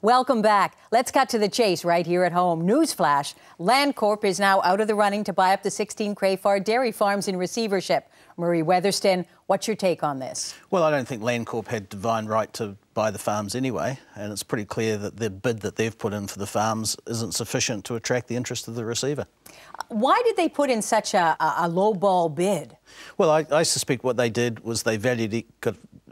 Welcome back. Let's cut to the chase right here at home. Newsflash, Landcorp is now out of the running to buy up the 16 Crayford dairy farms in receivership. Murray Weatherston, what's your take on this? Well, I don't think Landcorp had divine right to buy the farms anyway, and it's pretty clear that the bid that they've put in for the farms isn't sufficient to attract the interest of the receiver. Why did they put in such a low-ball bid? Well, I suspect what they did was they valued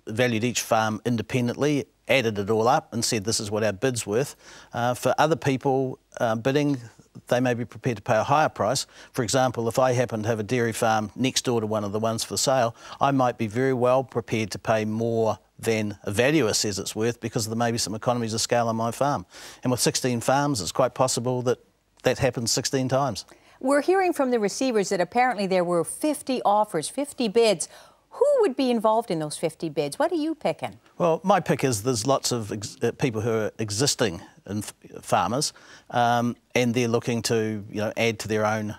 each farm independently, added it all up and said this is what our bid's worth. For other people bidding, they may be prepared to pay a higher price. For example, if I happen to have a dairy farm next door to one of the ones for sale, I might be very well prepared to pay more than a valuer says it's worth because there may be some economies of scale on my farm. And with 16 farms, it's quite possible that that happens 16 times. We're hearing from the receivers that apparently there were 50 offers, 50 bids. Who would be involved in those 50 bids? What are you picking? Well, my pick is there's lots of people who are existing farmers and they're looking to add to their own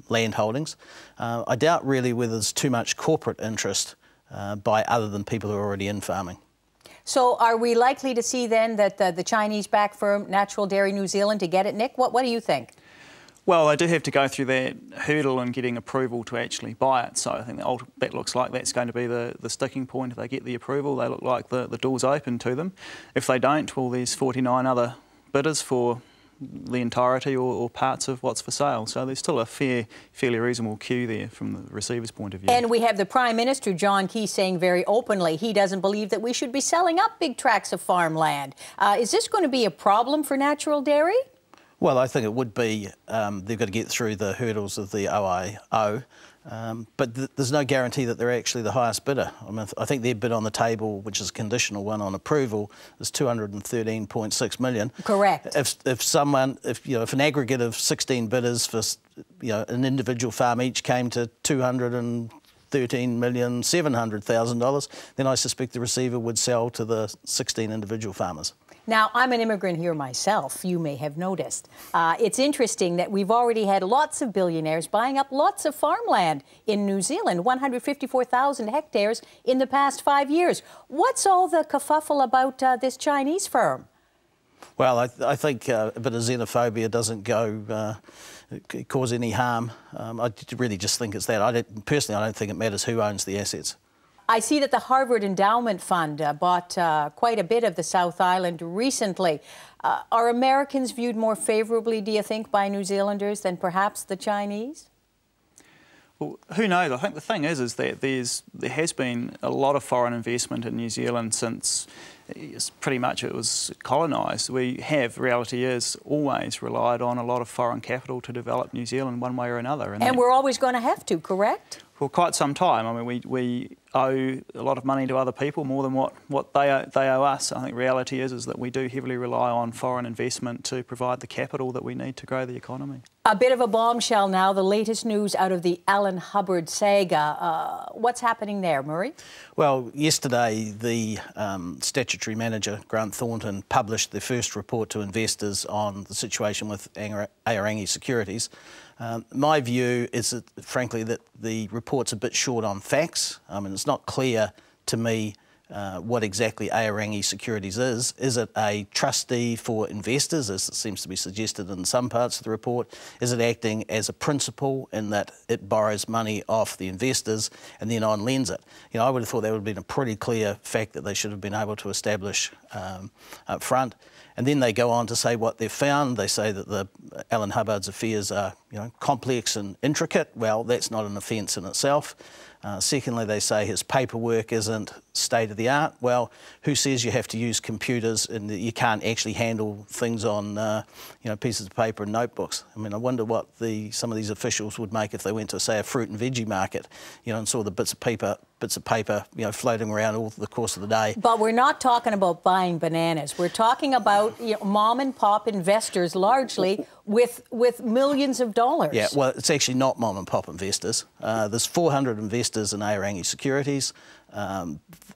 land holdings. I doubt really whether there's too much corporate interest by other than people who are already in farming. So are we likely to see then that the Chinese-backed firm Natural Dairy New Zealand to get it, Nick? What do you think? Well, they do have to go through that hurdle in getting approval to actually buy it. So I think that looks like that's going to be the sticking point. If they get the approval, they look like the door's open to them. If they don't, well, there's 49 other bidders for the entirety or parts of what's for sale. So there's still a fairly reasonable queue there from the receiver's point of view. And we have the Prime Minister, John Key, saying very openly he doesn't believe that we should be selling up big tracts of farmland. Is this going to be a problem for Natural Dairy? Well, I think it would be. They've got to get through the hurdles of the OIO, but there's no guarantee that they're actually the highest bidder. I mean, I think their bid on the table, which is a conditional one on approval, is $213.6 million. Correct. If an aggregate of 16 bidders for an individual farm each came to $213,700,000, then I suspect the receiver would sell to the 16 individual farmers. Now, I'm an immigrant here myself, you may have noticed. It's interesting that we've already had lots of billionaires buying up lots of farmland in New Zealand, 154,000 hectares in the past 5 years. What's all the kerfuffle about this Chinese firm? Well, I think a bit of xenophobia doesn't cause any harm. I really just think it's that. Personally, I don't think it matters who owns the assets. I see that the Harvard Endowment Fund bought quite a bit of the South Island recently. Are Americans viewed more favourably, do you think, by New Zealanders than perhaps the Chinese? Well, who knows? I think the thing is that there has been a lot of foreign investment in New Zealand since pretty much it was colonised. Reality is, always relied on a lot of foreign capital to develop New Zealand one way or another. And we're always going to have to, correct? For quite some time. I mean, we owe a lot of money to other people, more than what they owe us. I think reality is that we do heavily rely on foreign investment to provide the capital that we need to grow the economy. A bit of a bombshell now, the latest news out of the Alan Hubbard saga. What's happening there, Murray? Well, yesterday the statutory manager, Grant Thornton, published the first report to investors on the situation with Aorangi Securities. My view is that, frankly, that the report's a bit short on facts. I mean, it's not clear to me what exactly Aorangi Securities is. Is it a trustee for investors, as it seems to be suggested in some parts of the report? Is it acting as a principal in that it borrows money off the investors and then on-lends it? I would have thought that would have been a pretty clear fact that they should have been able to establish up front. And then they go on to say what they've found. They say that the Alan Hubbard's affairs are, complex and intricate. Well, that's not an offence in itself. Secondly, they say his paperwork isn't state-of-the-art. Well, who says you have to use computers and that you can't actually handle things on, pieces of paper and notebooks? I mean, I wonder what some of these officials would make if they went to, say, a fruit and veggie market, and saw the bits of paper, floating around all the course of the day. But we're not talking about buying bananas. We're talking about mom and pop investors, largely with millions of dollars. Yeah, well, it's actually not mom and pop investors. There's 400 investors in Aorangi Securities.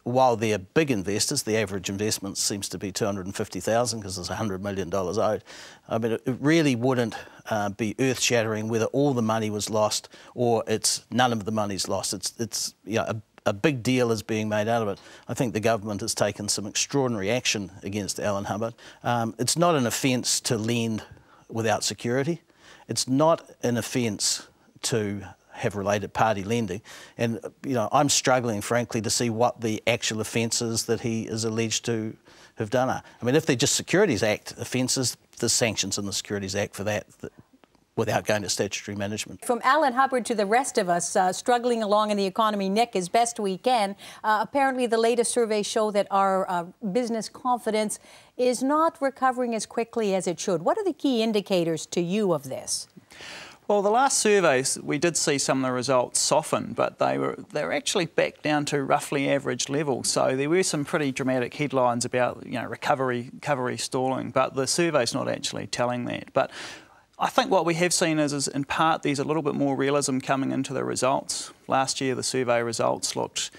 While they're big investors, the average investment seems to be $250,000 because there's $100 million owed. I mean, it really wouldn't be earth-shattering whether all the money was lost or none of the money's lost. It's a big deal is being made out of it. I think the government has taken some extraordinary action against Alan Hubbard. It's not an offence to lend without security. It's not an offence to have related party lending. And, you know, I'm struggling, frankly, to see what the actual offences that he is alleged to have done are. I mean, if they're just Securities Act offences, there's sanctions in the Securities Act for that without going to statutory management. From Alan Hubbard to the rest of us, struggling along in the economy, Nick, as best we can. Apparently, the latest surveys show that our business confidence is not recovering as quickly as it should. What are the key indicators to you of this? Well, the last surveys, we did see some of the results soften, but they were actually back down to roughly average levels. So there were some pretty dramatic headlines about, you know, recovery stalling, but the survey's not actually telling that. But I think what we have seen is in part there's a little bit more realism coming into the results. Last year the survey results looked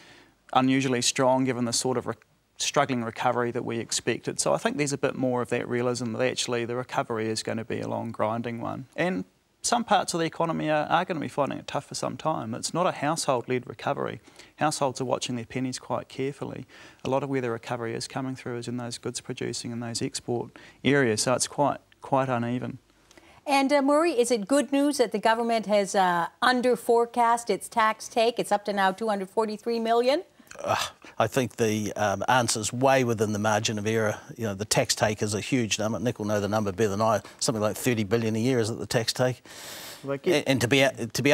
unusually strong given the sort of struggling recovery that we expected. So I think there's a bit more of that realism that actually the recovery is going to be a long grinding one. And some parts of the economy are going to be finding it tough for some time. It's not a household-led recovery. Households are watching their pennies quite carefully. A lot of where the recovery is coming through is in those goods producing and those export areas, so it's quite uneven. And Murray, is it good news that the government has under-forecast its tax take? It's up to now $243 million. I think the answer's way within the margin of error. You know, the tax take is a huge number. Nick will know the number better than I. Something like $30 billion a year, is it, the tax take? And to be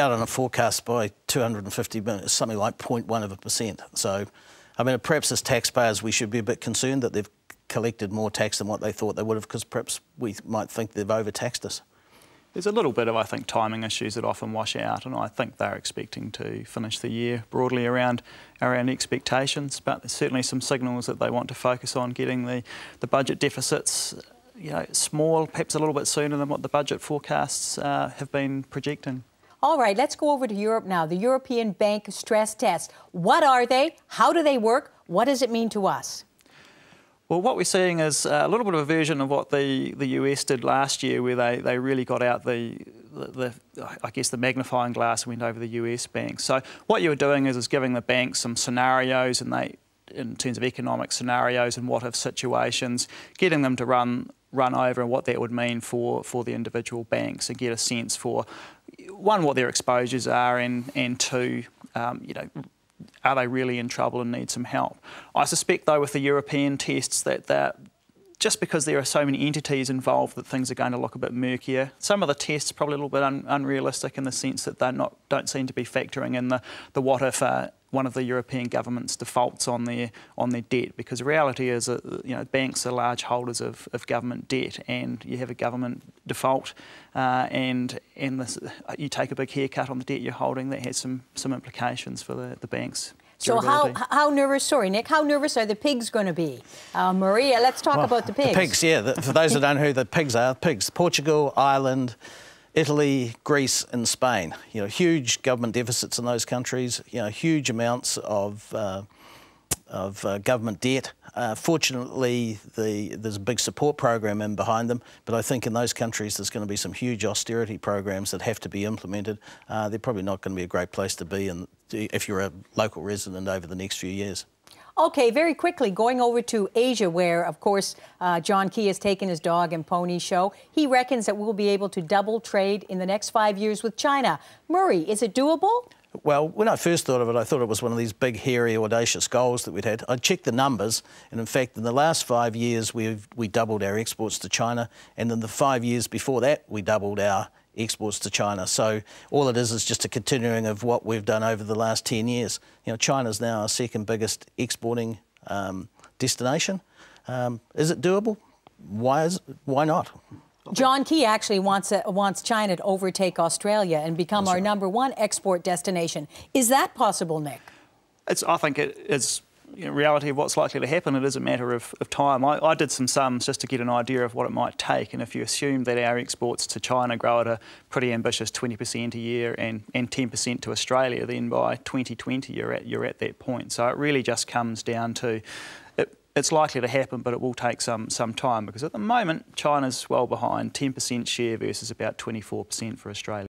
out on a forecast by 250 million is something like 0.1%. So, I mean, perhaps as taxpayers we should be a bit concerned that they've collected more tax than what they thought they would have, because perhaps we might think they've overtaxed us. There's a little bit of, I think, timing issues that often wash out, and I think they're expecting to finish the year broadly around expectations, but there's certainly some signals that they want to focus on getting the budget deficits, you know, small, perhaps a little bit sooner than what the budget forecasts have been projecting. All right, let's go over to Europe now. The European bank stress tests. What are they? How do they work? What does it mean to us? Well, what we're seeing is a little bit of a version of what the US did last year, where they really got out the magnifying glass and went over the US banks. So what you were doing is giving the banks some scenarios, and in terms of economic scenarios and what if situations, getting them to run over what that would mean for the individual banks, and get a sense for, one, what their exposures are, and two, you know, are they really in trouble and need some help? I suspect, though, with the European tests that just because there are so many entities involved, that things are going to look a bit murkier. Some of the tests are probably a little bit unrealistic in the sense that don't seem to be factoring in the what if one of the European governments defaults on their debt, because the reality is that, you know, banks are large holders of government debt, and you have a government default and you take a big haircut on the debt you're holding, that has some implications for the banks. So how nervous, sorry Nick, how nervous are the pigs going to be? Maria, let's talk about the pigs. The pigs, yeah. For those that don't know who the pigs are, Portugal, Ireland, Italy, Greece and Spain. You know, huge government deficits in those countries, you know, huge amounts of government debt. Fortunately, there's a big support program in behind them, but I think in those countries there's going to be some huge austerity programs that have to be implemented. They're probably not going to be a great place to be if you're a local resident over the next few years. Okay, very quickly, going over to Asia, where, of course, John Key has taken his dog and pony show. He reckons that we'll be able to double trade in the next 5 years with China. Murray, is it doable? Well, when I first thought of it, I thought it was one of these big, hairy, audacious goals that we'd had. I checked the numbers, and in fact, in the last 5 years, we doubled our exports to China, and in the 5 years before that, we doubled our exports to China. So all it is just a continuing of what we've done over the last 10 years. You know, China's now our second biggest exporting destination. Is it doable? Why not? John Key actually wants China to overtake Australia and become our #1 export destination. Is that possible, Nick? I think it is. Reality of what's likely to happen, it is a matter of time. I did some sums just to get an idea of what it might take, and if you assume that our exports to China grow at a pretty ambitious 20% a year and 10% to Australia, then by 2020 you're at that point. So it really just comes down to it's likely to happen, but it will take some time, because at the moment China's well behind, 10% share versus about 24% for Australia.